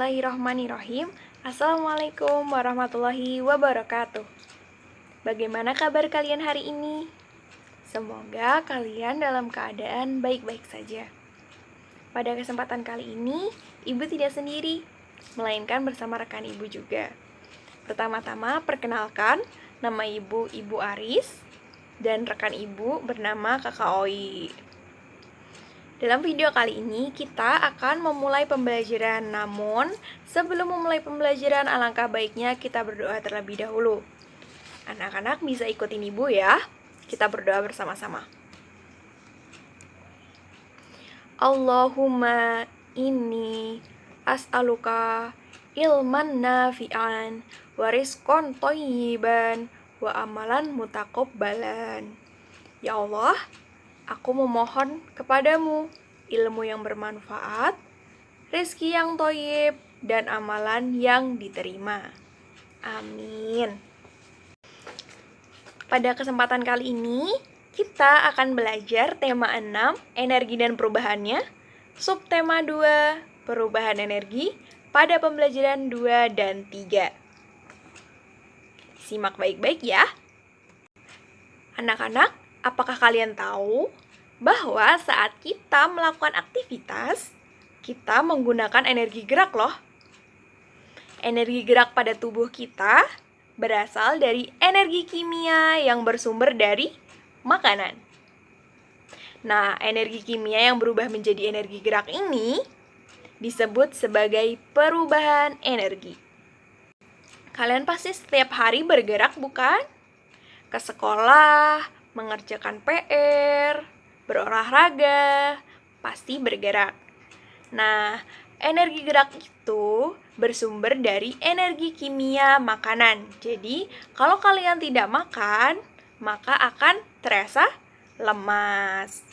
Bismillahirrahmanirrahim. Assalamualaikum warahmatullahi wabarakatuh. Bagaimana kabar kalian hari ini? Semoga kalian dalam keadaan baik-baik saja. Pada kesempatan kali ini, Ibu tidak sendiri, melainkan bersama rekan Ibu juga. Pertama-tama perkenalkan, nama Ibu Aris, dan rekan Ibu bernama Kakak Oi. Dalam video kali ini kita akan memulai pembelajaran, namun sebelum memulai pembelajaran alangkah baiknya kita berdoa terlebih dahulu. Anak-anak bisa ikutin Ibu ya, kita berdoa bersama-sama. Allahumma inni as'aluka ilman nafi'an wa rizqan thayyiban wa amalan mutaqabbalan. Ya Allah, aku memohon kepadamu ilmu yang bermanfaat, rezeki yang thayyib, dan amalan yang diterima. Amin. Pada kesempatan kali ini, kita akan belajar tema 6, energi dan perubahannya, subtema 2, perubahan energi, pada pembelajaran 2 dan 3. Simak baik-baik ya. Anak-anak, apakah kalian tahu bahwa saat kita melakukan aktivitas, kita menggunakan energi gerak loh? Energi gerak pada tubuh kita berasal dari energi kimia yang bersumber dari makanan. Nah, energi kimia yang berubah menjadi energi gerak ini disebut sebagai perubahan energi. Kalian pasti setiap hari bergerak bukan? Ke sekolah, mengerjakan PR, berolahraga, pasti bergerak. Nah, energi gerak itu bersumber dari energi kimia makanan. Jadi, kalau kalian tidak makan, maka akan terasa lemas.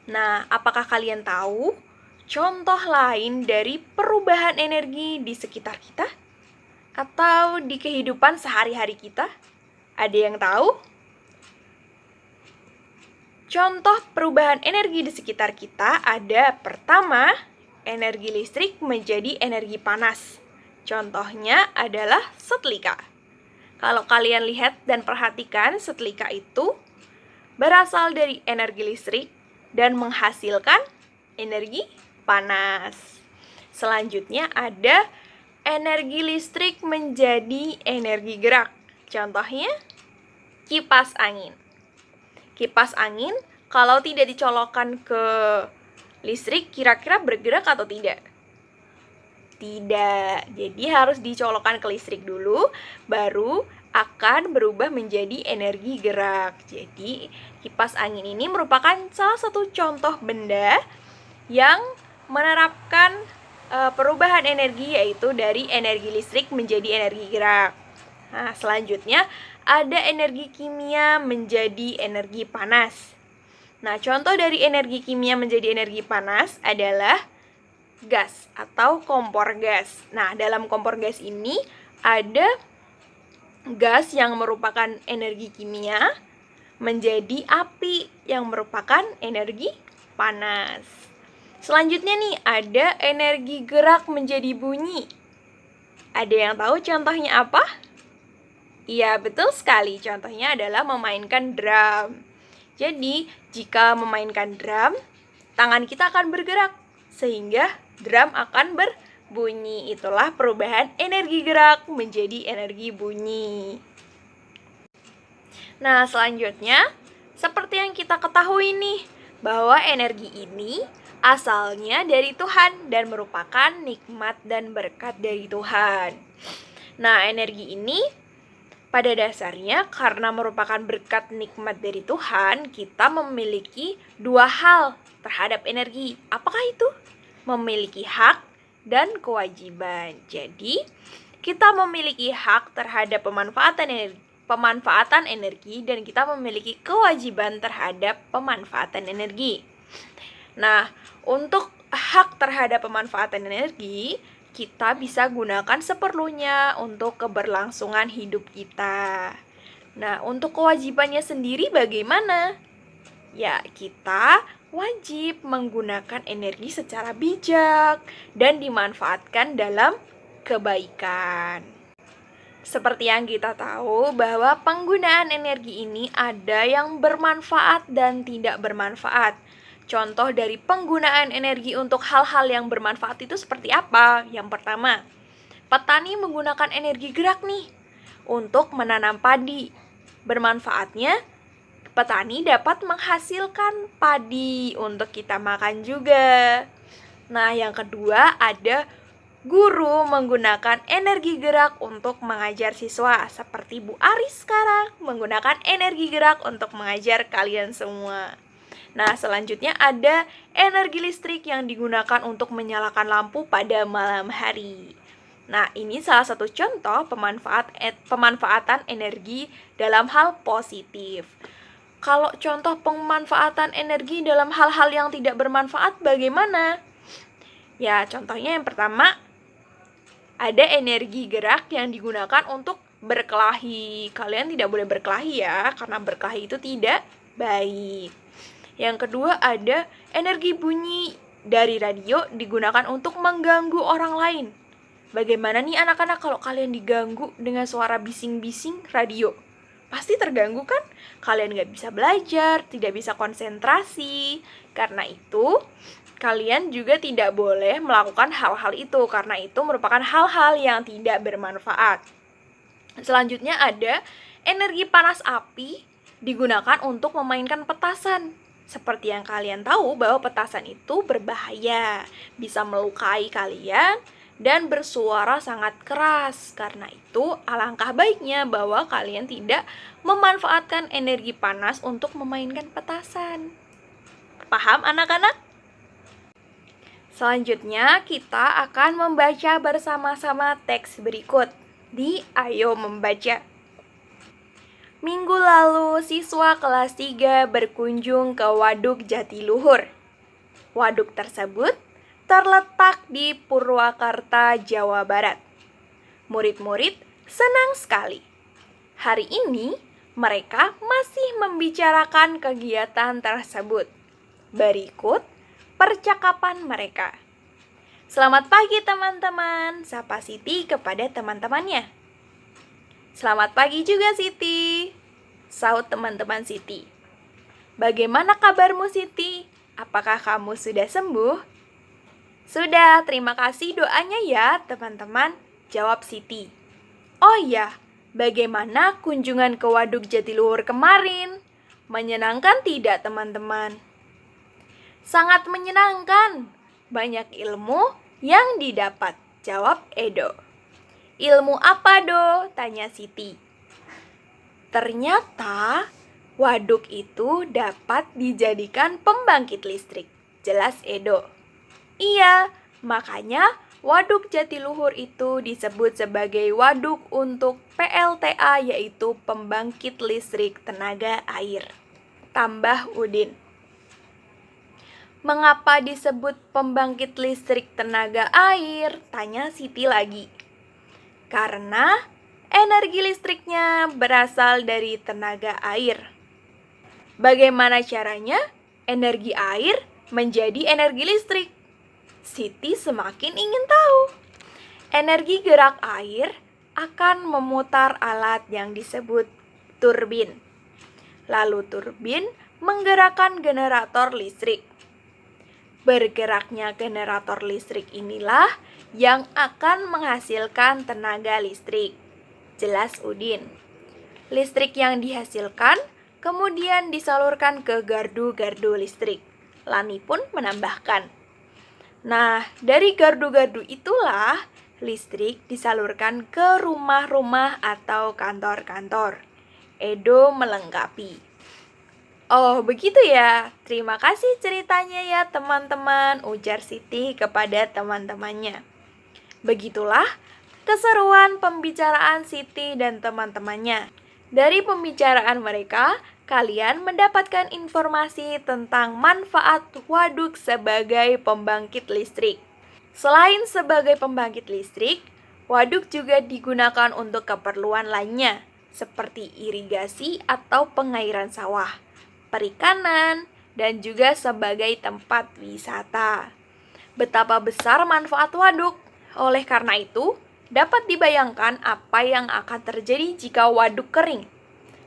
Nah, apakah kalian tahu contoh lain dari perubahan energi di sekitar kita? Atau di kehidupan sehari-hari kita? Ada yang tahu? Contoh perubahan energi di sekitar kita ada pertama, energi listrik menjadi energi panas. Contohnya adalah setrika. Kalau kalian lihat dan perhatikan, setrika itu berasal dari energi listrik dan menghasilkan energi panas. Selanjutnya ada energi listrik menjadi energi gerak. Contohnya kipas angin. Kipas angin kalau tidak dicolokkan ke listrik kira-kira bergerak atau tidak? Tidak. Jadi harus dicolokkan ke listrik dulu, baru akan berubah menjadi energi gerak. Jadi kipas angin ini merupakan salah satu contoh benda yang menerapkan perubahan energi, yaitu dari energi listrik menjadi energi gerak. Nah, selanjutnya ada energi kimia menjadi energi panas. Nah, contoh dari energi kimia menjadi energi panas adalah gas atau kompor gas. Nah, dalam kompor gas ini ada gas yang merupakan energi kimia menjadi api yang merupakan energi panas. Selanjutnya nih, ada energi gerak menjadi bunyi. Ada yang tahu contohnya apa? Iya, betul sekali. Contohnya adalah memainkan drum. Jadi, jika memainkan drum, tangan kita akan bergerak, sehingga drum akan berbunyi. Itulah perubahan energi gerak menjadi energi bunyi. Nah, selanjutnya, seperti yang kita ketahui nih, bahwa energi ini asalnya dari Tuhan dan merupakan nikmat dan berkat dari Tuhan. Nah, energi ini pada dasarnya karena merupakan berkat nikmat dari Tuhan, kita memiliki dua hal terhadap energi. Apakah itu? Memiliki hak dan kewajiban. Jadi, kita memiliki hak terhadap pemanfaatan energi dan kita memiliki kewajiban terhadap pemanfaatan energi. Nah, untuk hak terhadap pemanfaatan energi, kita bisa gunakan seperlunya untuk keberlangsungan hidup kita. Nah, untuk kewajibannya sendiri bagaimana? Ya, kita wajib menggunakan energi secara bijak dan dimanfaatkan dalam kebaikan. Seperti yang kita tahu bahwa penggunaan energi ini ada yang bermanfaat dan tidak bermanfaat. Contoh dari penggunaan energi untuk hal-hal yang bermanfaat itu seperti apa? Yang pertama, petani menggunakan energi gerak nih untuk menanam padi. Bermanfaatnya, petani dapat menghasilkan padi untuk kita makan juga. Nah, yang kedua ada guru menggunakan energi gerak untuk mengajar siswa, seperti Bu Aris sekarang menggunakan energi gerak untuk mengajar kalian semua. Nah, selanjutnya ada energi listrik yang digunakan untuk menyalakan lampu pada malam hari. Nah, ini salah satu contoh pemanfaatan energi dalam hal positif. Kalau contoh pemanfaatan energi dalam hal-hal yang tidak bermanfaat bagaimana? Ya, contohnya yang pertama, ada energi gerak yang digunakan untuk berkelahi. Kalian tidak boleh berkelahi ya, karena berkelahi itu tidak baik. Yang kedua ada energi bunyi dari radio digunakan untuk mengganggu orang lain. Bagaimana nih anak-anak kalau kalian diganggu dengan suara bising-bising radio? Pasti terganggu kan? Kalian nggak bisa belajar, tidak bisa konsentrasi. Karena itu, kalian juga tidak boleh melakukan hal-hal itu, karena itu merupakan hal-hal yang tidak bermanfaat. Selanjutnya ada energi panas api digunakan untuk memainkan petasan. Seperti yang kalian tahu bahwa petasan itu berbahaya, bisa melukai kalian dan bersuara sangat keras. Karena itu alangkah baiknya bahwa kalian tidak memanfaatkan energi panas untuk memainkan petasan. Paham anak-anak? Selanjutnya, kita akan membaca bersama-sama teks berikut di Ayo Membaca. Minggu lalu, siswa kelas 3 berkunjung ke Waduk Jatiluhur. Waduk tersebut terletak di Purwakarta, Jawa Barat. Murid-murid senang sekali. Hari ini, mereka masih membicarakan kegiatan tersebut. Berikut percakapan mereka. Selamat pagi teman-teman, sapa Siti kepada teman-temannya. Selamat pagi juga Siti, sahut teman-teman Siti. Bagaimana kabarmu Siti? Apakah kamu sudah sembuh? Sudah, terima kasih doanya ya teman-teman, jawab Siti. Oh iya, bagaimana kunjungan ke Waduk Jatiluhur kemarin? Menyenangkan tidak teman-teman? Sangat menyenangkan, banyak ilmu yang didapat, jawab Edo. Ilmu apa Do? Tanya Siti. Ternyata waduk itu dapat dijadikan pembangkit listrik, jelas Edo. Iya, makanya Waduk Jatiluhur itu disebut sebagai waduk untuk PLTA, yaitu pembangkit listrik tenaga air. Tambah Udin. Mengapa disebut pembangkit listrik tenaga air? Tanya Siti lagi. Karena energi listriknya berasal dari tenaga air. Bagaimana caranya energi air menjadi energi listrik? Siti semakin ingin tahu. Energi gerak air akan memutar alat yang disebut turbin. Lalu turbin menggerakkan generator listrik. Bergeraknya generator listrik inilah yang akan menghasilkan tenaga listrik, jelas Udin. Listrik yang dihasilkan kemudian disalurkan ke gardu-gardu listrik. Lani pun menambahkan. Nah, dari gardu-gardu itulah listrik disalurkan ke rumah-rumah atau kantor-kantor. Edo melengkapi. Oh, begitu ya. Terima kasih ceritanya ya teman-teman, ujar Siti kepada teman-temannya. Begitulah keseruan pembicaraan Siti dan teman-temannya. Dari pembicaraan mereka, kalian mendapatkan informasi tentang manfaat waduk sebagai pembangkit listrik. Selain sebagai pembangkit listrik, waduk juga digunakan untuk keperluan lainnya, seperti irigasi atau pengairan sawah, perikanan, dan juga sebagai tempat wisata. Betapa besar manfaat waduk. Oleh karena itu, dapat dibayangkan apa yang akan terjadi jika waduk kering.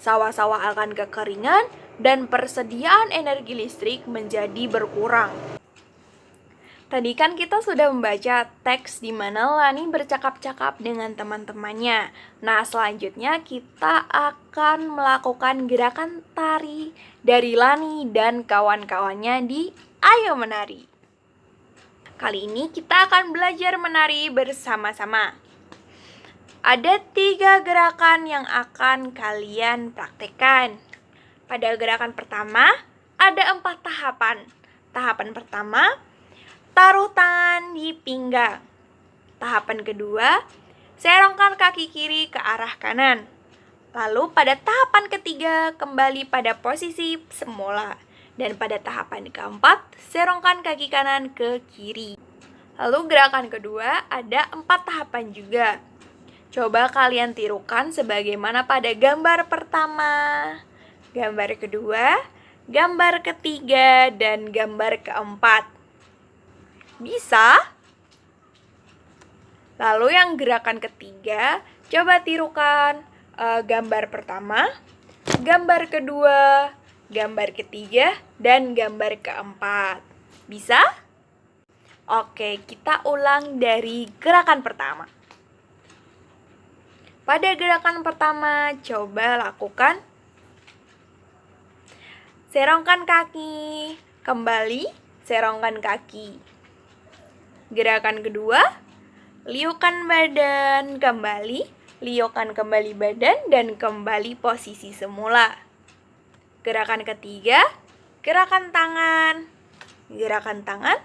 Sawah-sawah akan kekeringan dan persediaan energi listrik menjadi berkurang. Tadi kan kita sudah membaca teks di mana Lani bercakap-cakap dengan teman-temannya. Nah, selanjutnya kita akan melakukan gerakan tari dari Lani dan kawan-kawannya di Ayo Menari. Kali ini kita akan belajar menari bersama-sama. Ada 3 gerakan yang akan kalian praktekkan. Pada gerakan pertama, ada 4 tahapan. Tahapan pertama, taruh tangan di pinggang. Tahapan kedua, serongkan kaki kiri ke arah kanan. Lalu pada tahapan ketiga, kembali pada posisi semula. Dan pada tahapan keempat, serongkan kaki kanan ke kiri. Lalu gerakan kedua, ada 4 tahapan juga. Coba kalian tirukan sebagaimana pada gambar pertama, gambar kedua, gambar ketiga, dan gambar keempat. Bisa? Lalu yang gerakan ketiga, coba tirukan gambar pertama, gambar kedua, gambar ketiga, dan gambar keempat. Bisa? Oke, kita ulang dari gerakan pertama. Pada gerakan pertama, coba lakukan serongkan kaki, kembali serongkan kaki. Gerakan kedua, liukan badan, kembali, liukan kembali badan, dan kembali posisi semula. Gerakan ketiga, gerakan tangan, gerakan tangan,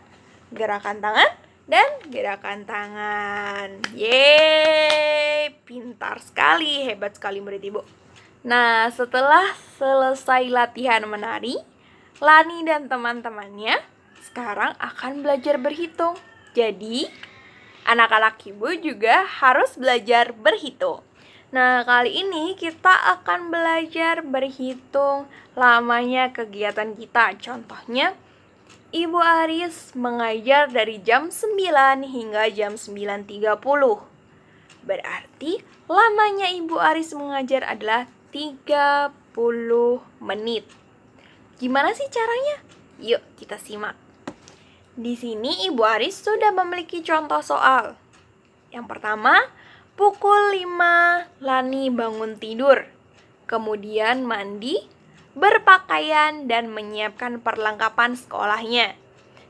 gerakan tangan, dan gerakan tangan. Yeay, pintar sekali, hebat sekali murid ibu. Nah, setelah selesai latihan menari, Lani dan teman-temannya sekarang akan belajar berhitung. Jadi, anak-anak ibu juga harus belajar berhitung. Nah, kali ini kita akan belajar berhitung lamanya kegiatan kita. Contohnya, Ibu Aris mengajar dari jam 9 hingga jam 9.30. Berarti lamanya Ibu Aris mengajar adalah 30 menit. Gimana sih caranya? Yuk kita simak. Di sini Ibu Aris sudah memiliki contoh soal. Yang pertama, pukul 5 Lani bangun tidur. Kemudian mandi, berpakaian, dan menyiapkan perlengkapan sekolahnya.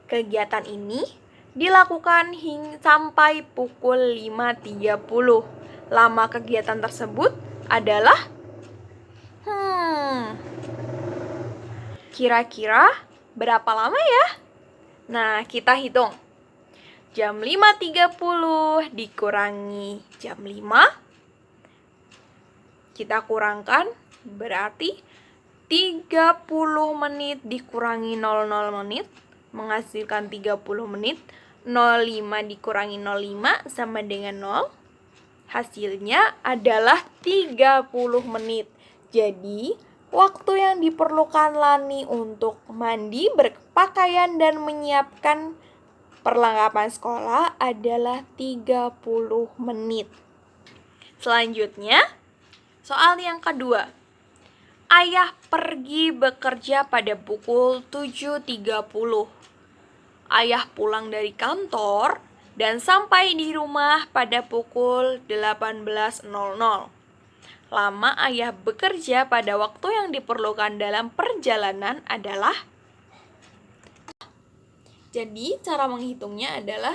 Kegiatan ini dilakukan sampai pukul 5.30. Lama kegiatan tersebut adalah kira-kira berapa lama ya? Nah, kita hitung. Jam 5.30 dikurangi jam 5. Kita kurangkan, berarti 30 menit dikurangi 00 menit, menghasilkan 30 menit. 05 dikurangi 05 sama dengan 0. Hasilnya adalah 30 menit. Jadi, waktu yang diperlukan Lani untuk mandi, berpakaian, dan menyiapkan perlengkapan sekolah adalah 30 menit. Selanjutnya, soal yang kedua. Ayah pergi bekerja pada pukul 7.30. Ayah pulang dari kantor dan sampai di rumah pada pukul 18.00. Lama ayah bekerja pada waktu yang diperlukan dalam perjalanan adalah. Jadi cara menghitungnya adalah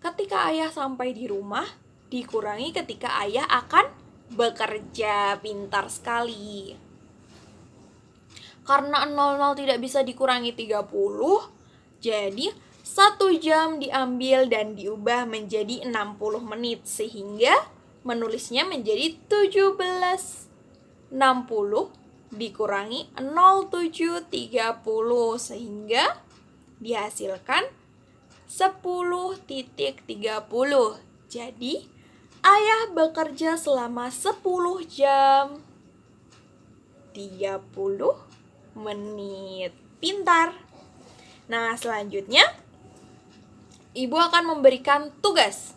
ketika ayah sampai di rumah dikurangi ketika ayah akan bekerja. Pintar sekali. Karena 00 tidak bisa dikurangi 30, jadi 1 jam diambil dan diubah menjadi 60 menit sehingga menulisnya menjadi 17.60 dikurangi 07.30 sehingga dihasilkan 10.30. Jadi, ayah bekerja selama 10 jam 30 menit. pintar. Nah, selanjutnya Ibu akan memberikan tugas.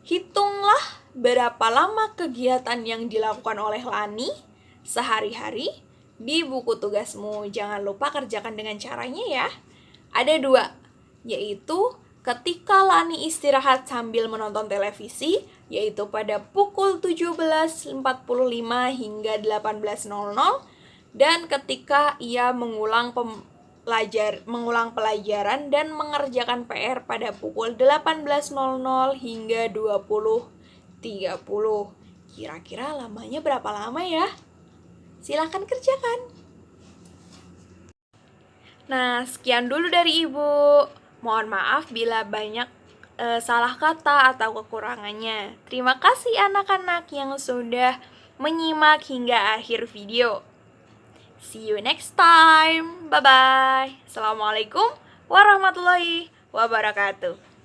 Hitunglah berapa lama kegiatan yang dilakukan oleh Lani sehari-hari di buku tugasmu. Jangan lupa kerjakan dengan caranya ya. Ada 2, yaitu ketika Lani istirahat sambil menonton televisi, yaitu pada pukul 17.45 hingga 18.00, dan ketika ia mengulang pelajaran dan mengerjakan PR pada pukul 18.00 hingga 20.30. Kira-kira lamanya berapa lama ya? Silahkan kerjakan. Nah, sekian dulu dari Ibu. Mohon maaf bila banyak salah kata atau kekurangannya. Terima kasih anak-anak yang sudah menyimak hingga akhir video. See you next time. Bye-bye. Assalamualaikum warahmatullahi wabarakatuh.